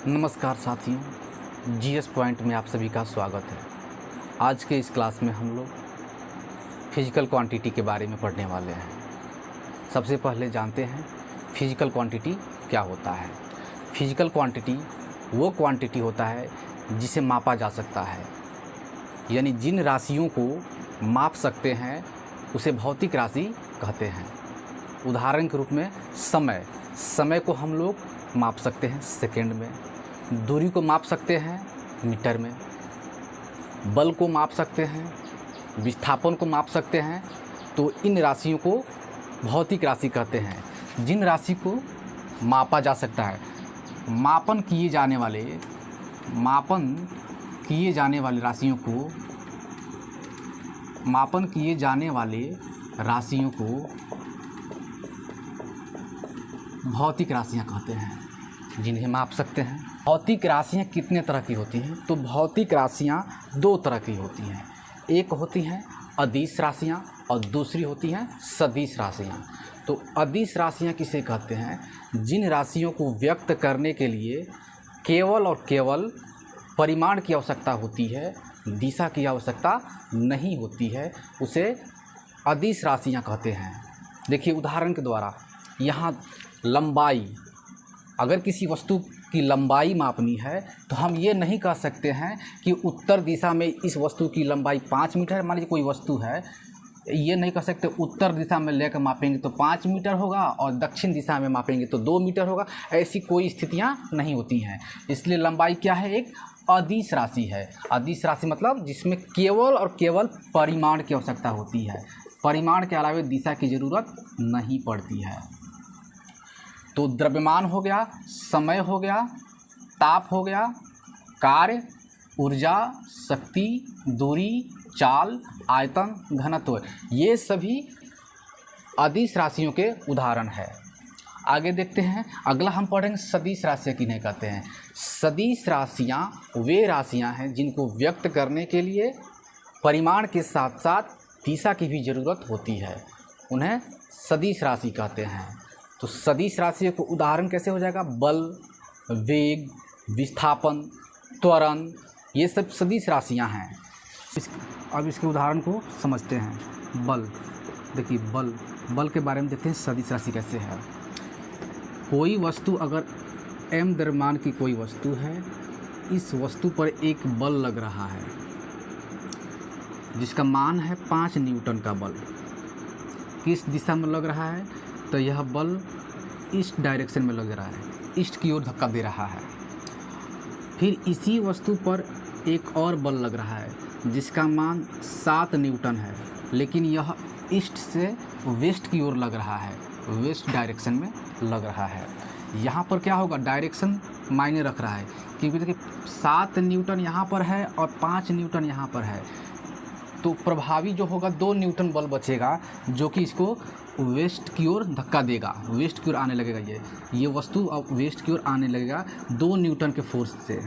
नमस्कार साथियों, GS point में आप सभी का स्वागत है। आज के इस क्लास में हम लोग फिजिकल क्वांटिटी के बारे में पढ़ने वाले हैं। सबसे पहले जानते हैं फिजिकल क्वांटिटी क्या होता है। फिजिकल क्वांटिटी वो क्वांटिटी होता है जिसे मापा जा सकता है, यानी जिन राशियों को माप सकते हैं उसे भौतिक राशि कहते हैं। उदाहरण के रूप में समय को हम लोग माप सकते हैं सेकंड में, दूरी को माप सकते हैं मीटर में, बल को माप सकते हैं, विस्थापन को माप सकते हैं। तो इन राशियों को भौतिक राशि कहते हैं। जिन राशि को मापा जा सकता है, मापन किए जाने राशियों को भौतिक राशियाँ कहते हैं, जिन्हें माप सकते हैं। भौतिक राशियाँ कितने तरह की होती हैं? तो भौतिक राशियाँ दो तरह की होती हैं। एक होती हैं अदिश राशियाँ और दूसरी होती हैं सदिश राशियाँ। तो अदिश राशियाँ किसे कहते हैं? जिन राशियों को व्यक्त करने के लिए केवल और केवल परिमाण की आवश्यकता होती है, दिशा की आवश्यकता नहीं होती है, उसे अदिश राशियाँ कहते हैं। देखिए उदाहरण के द्वारा, यहाँ लंबाई, अगर किसी वस्तु की लंबाई मापनी है तो हम ये नहीं कह सकते हैं कि उत्तर दिशा में इस वस्तु की लंबाई 5 मीटर, मान लीजिए कोई वस्तु है, ये नहीं कह सकते उत्तर दिशा में लेकर मापेंगे तो 5 मीटर होगा और दक्षिण दिशा में मापेंगे तो 2 मीटर होगा। ऐसी कोई स्थितियां नहीं होती हैं। इसलिए लंबाई क्या है? एक अदिश राशि है। अदिश राशि मतलब जिसमें केवल और केवल परिमाण की आवश्यकता होती है, परिमाण के अलावा दिशा की ज़रूरत नहीं पड़ती है। तो द्रव्यमान हो गया, समय हो गया, ताप हो गया, कार्य, ऊर्जा, शक्ति, दूरी, चाल, आयतन, घनत्व, ये सभी अदिश राशियों के उदाहरण है। आगे देखते हैं, अगला हम पढ़ेंगे सदिश राशियाँ किन्हें कहते हैं। सदिश राशियाँ वे राशियाँ हैं जिनको व्यक्त करने के लिए परिमाण के साथ साथ दिशा की भी ज़रूरत होती है, उन्हें सदिश राशि कहते हैं। तो सदिश राशियों को उदाहरण कैसे हो जाएगा? बल, वेग, विस्थापन, त्वरण, ये सब सदिश राशियां हैं। अब इसके उदाहरण को समझते हैं। बल, देखिए बल के बारे में देखते हैं सदिश राशि कैसे है। कोई वस्तु, अगर m द्रव्यमान की कोई वस्तु है, इस वस्तु पर एक बल लग रहा है जिसका मान है 5 न्यूटन का बल। किस दिशा में लग रहा है? तो यह बल ईस्ट डायरेक्शन में लग रहा है, ईस्ट की ओर धक्का दे रहा है। फिर इसी वस्तु पर एक और बल लग रहा है जिसका मान 7 न्यूटन है, लेकिन यह ईस्ट से वेस्ट की ओर लग रहा है, वेस्ट डायरेक्शन में लग रहा है। यहाँ पर क्या होगा? डायरेक्शन मायने रख रहा है, क्योंकि देखिए 7 न्यूटन यहाँ पर है और 5 न्यूटन यहाँ पर है। तो प्रभावी जो होगा 2 न्यूटन बल बचेगा, जो कि इसको वेस्ट की ओर धक्का देगा, वेस्ट की ओर आने लगेगा। ये वस्तु अब वेस्ट की ओर आने लगेगा 2 न्यूटन के फोर्स से।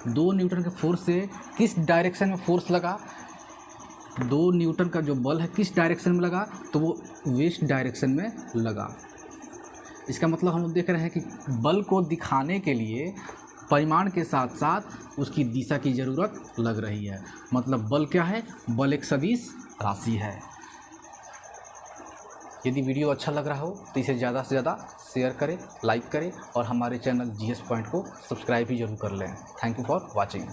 2 न्यूटन के फोर्स से किस डायरेक्शन में फोर्स लगा? 2 न्यूटन का जो बल है किस डायरेक्शन में लगा? तो वो वेस्ट डायरेक्शन में लगा। इसका मतलब हम देख रहे हैं कि बल को दिखाने के लिए परिमाण के साथ साथ उसकी दिशा की ज़रूरत लग रही है। मतलब बल क्या है? बल एक सदिश राशि है। यदि वीडियो अच्छा लग रहा हो तो इसे ज़्यादा से ज़्यादा शेयर करें, लाइक करें और हमारे चैनल जीएस पॉइंट को सब्सक्राइब भी जरूर कर लें। Thank you for watching.